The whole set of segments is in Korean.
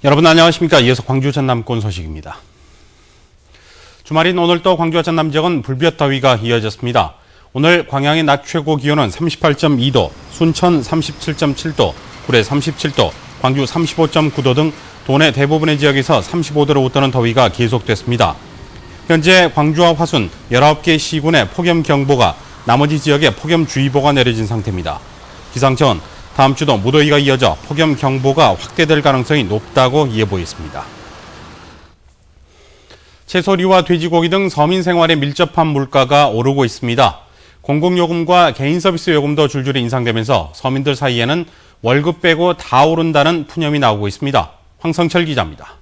여러분 안녕하십니까. 이어서 광주 전남권 소식입니다. 주말인 오늘 또 광주와 전남 지역은 불볕 더위가 이어졌습니다. 오늘 광양의 낮 최고 기온은 38.2도, 순천 37.7도, 구례 37도, 광주 35.9도 등 도내 대부분의 지역에서 35도를 웃도는 더위가 계속됐습니다. 현재 광주와 화순 19개 시군에 폭염경보가, 나머지 지역에 폭염주의보가 내려진 상태입니다. 기상청은 다음 주도 무더위가 이어져 폭염경보가 확대될 가능성이 높다고 예보했습니다. 채소류와 돼지고기 등 서민 생활에 밀접한 물가가 오르고 있습니다. 공공요금과 개인서비스 요금도 줄줄이 인상되면서 서민들 사이에는 월급 빼고 다 오른다는 푸념이 나오고 있습니다. 황성철 기자입니다.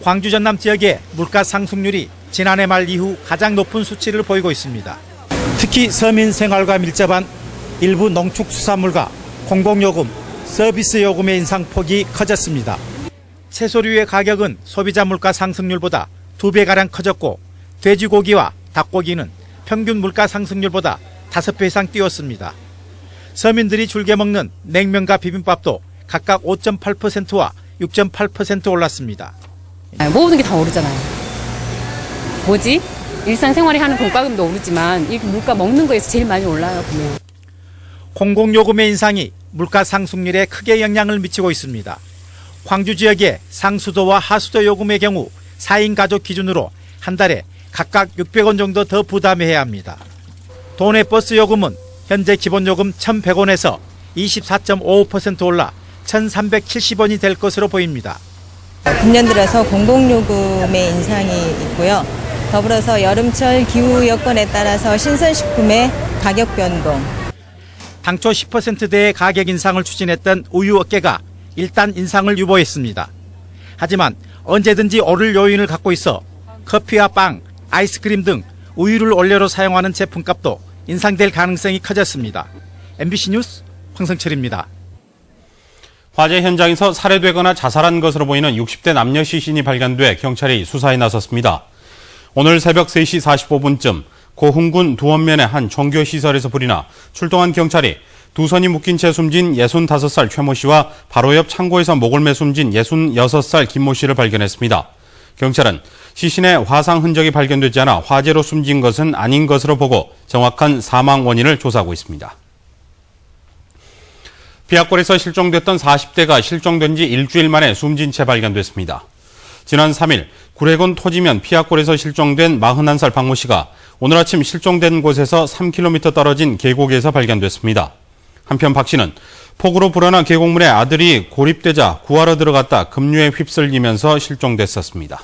광주 전남 지역의 물가 상승률이 지난해 말 이후 가장 높은 수치를 보이고 있습니다. 특히 서민 생활과 밀접한 일부 농축수산물과 공공요금, 서비스 요금의 인상폭이 커졌습니다. 채소류의 가격은 소비자 물가 상승률보다 2배가량 커졌고, 돼지고기와 닭고기는 평균 물가 상승률보다 5배 이상 뛰었습니다. 서민들이 즐겨 먹는 냉면과 비빔밥도 각각 5.8%와 6.8% 올랐습니다. 모든 게 다 오르잖아요. 뭐지? 일상생활에 하는 공과금도 오르지만 이 물가 먹는 거에서 제일 많이 올라요, 보면. 공공요금의 인상이 물가 상승률에 크게 영향을 미치고 있습니다. 광주 지역의 상수도와 하수도 요금의 경우 4인 가족 기준으로 한 달에 각각 600원 정도 더 부담해야 합니다. 도내 버스 요금은 현재 기본요금 1,100원에서 24.55% 올라 1,370원이 될 것으로 보입니다. 금년 들어서 공공요금의 인상이 있고요. 더불어서 여름철 기후 여건에 따라서 신선식품의 가격 변동. 당초 10%대의 가격 인상을 추진했던 우유업계가 일단 인상을 유보했습니다. 하지만 언제든지 오를 요인을 갖고 있어 커피와 빵, 아이스크림 등 우유를 원료로 사용하는 제품값도 인상될 가능성이 커졌습니다. MBC 뉴스 황성철입니다. 화재 현장에서 살해되거나 자살한 것으로 보이는 60대 남녀 시신이 발견돼 경찰이 수사에 나섰습니다. 오늘 새벽 3시 45분쯤 고흥군 두원면의 한 종교시설에서 불이 나 출동한 경찰이 두 손이 묶인 채 숨진 65살 최모 씨와 바로 옆 창고에서 목을 매 숨진 66살 김모 씨를 발견했습니다. 경찰은 시신의 화상 흔적이 발견되지 않아 화재로 숨진 것은 아닌 것으로 보고 정확한 사망 원인을 조사하고 있습니다. 피아골에서 실종됐던 40대가 실종된 지 일주일 만에 숨진 채 발견됐습니다. 지난 3일 구례군 토지면 피아골에서 실종된 41살 박모 씨가 오늘 아침 실종된 곳에서 3km 떨어진 계곡에서 발견됐습니다. 한편 박 씨는 폭우로 불어난 계곡물에 아들이 고립되자 구하러 들어갔다 급류에 휩쓸리면서 실종됐었습니다.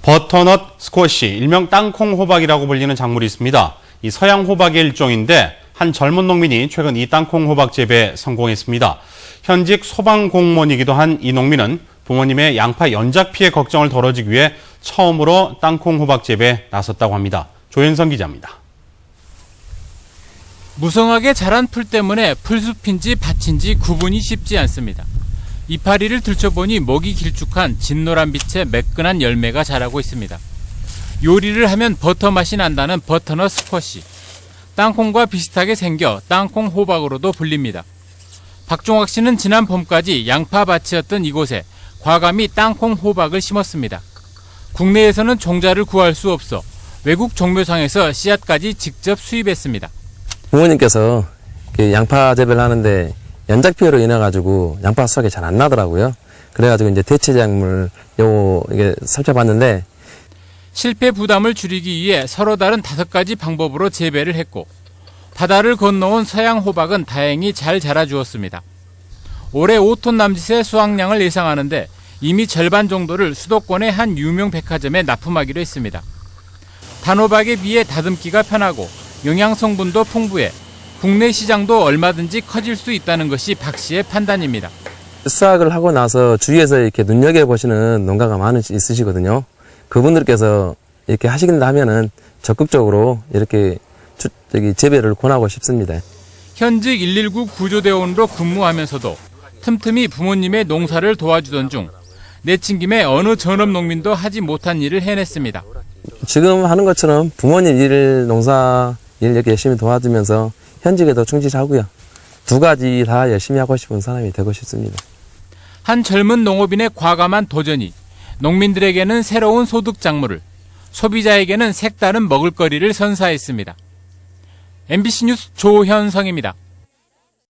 버터넛 스쿼시, 일명 땅콩 호박이라고 불리는 작물이 있습니다. 이 서양 호박의 일종인데 한 젊은 농민이 최근 이 땅콩 호박 재배에 성공했습니다. 현직 소방공무원이기도 한 이 농민은 부모님의 양파 연작 피해 걱정을 덜어주기 위해 처음으로 땅콩 호박 재배에 나섰다고 합니다. 조현성 기자입니다. 무성하게 자란 풀 때문에 풀숲인지 밭인지 구분이 쉽지 않습니다. 이파리를 들춰보니 목이 길쭉한 진노란 빛의 매끈한 열매가 자라고 있습니다. 요리를 하면 버터 맛이 난다는 버터넛 스쿼시. 땅콩과 비슷하게 생겨 땅콩 호박으로도 불립니다. 박종학 씨는 지난 봄까지 양파밭이었던 이곳에 과감히 땅콩 호박을 심었습니다. 국내에서는 종자를 구할 수 없어 외국 종묘상에서 씨앗까지 직접 수입했습니다. 부모님께서 양파 재배를 하는데 연작 피해로 인해 가지고 양파 수확이 잘 안 나더라고요. 그래가지고 이제 대체 작물 이게 살펴봤는데 실패 부담을 줄이기 위해 서로 다른 5가지 방법으로 재배를 했고 바다를 건너온 서양 호박은 다행히 잘 자라주었습니다. 올해 5톤 남짓의 수확량을 예상하는데 이미 절반 정도를 수도권의 한 유명 백화점에 납품하기로 했습니다. 단호박에 비해 다듬기가 편하고 영양 성분도 풍부해 국내 시장도 얼마든지 커질 수 있다는 것이 박 씨의 판단입니다. 수확을 하고 나서 주위에서 이렇게 눈여겨보시는 농가가 많이 있으시거든요. 그분들께서 이렇게 하시긴다 하면은 적극적으로 이렇게 재배를 권하고 싶습니다. 현직 119 구조대원으로 근무하면서도 틈틈이 부모님의 농사를 도와주던 중 내친김에 어느 전업 농민도 하지 못한 일을 해냈습니다. 지금 하는 것처럼 부모님 농사 일 이렇게 열심히 도와주면서 현직에도 충실하고요. 두 가지 다 열심히 하고 싶은 사람이 되고 싶습니다. 한 젊은 농업인의 과감한 도전이 농민들에게는 새로운 소득 작물을, 소비자에게는 색다른 먹을거리를 선사했습니다. MBC 뉴스 조현성입니다.